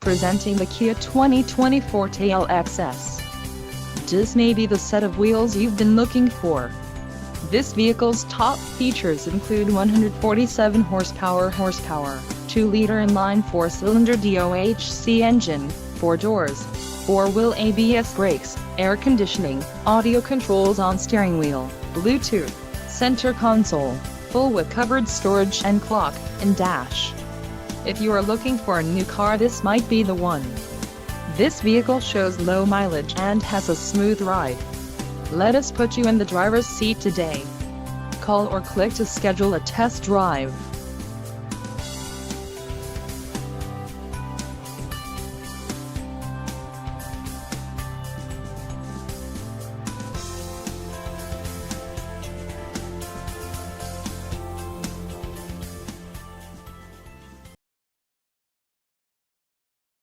Presenting the Kia 2020 Forte LXS. This may be the set of wheels you've been looking for. This vehicle's top features include 147 horsepower, 2-liter inline 4-cylinder DOHC engine, 4 doors, 4-wheel ABS brakes, air conditioning, audio controls on steering wheel, Bluetooth, center console, full with covered storage and clock and dash. If you are looking for a new car, this might be the one. This vehicle shows low mileage and has a smooth ride. Let us put you in the driver's seat today. Call or click to schedule a test drive.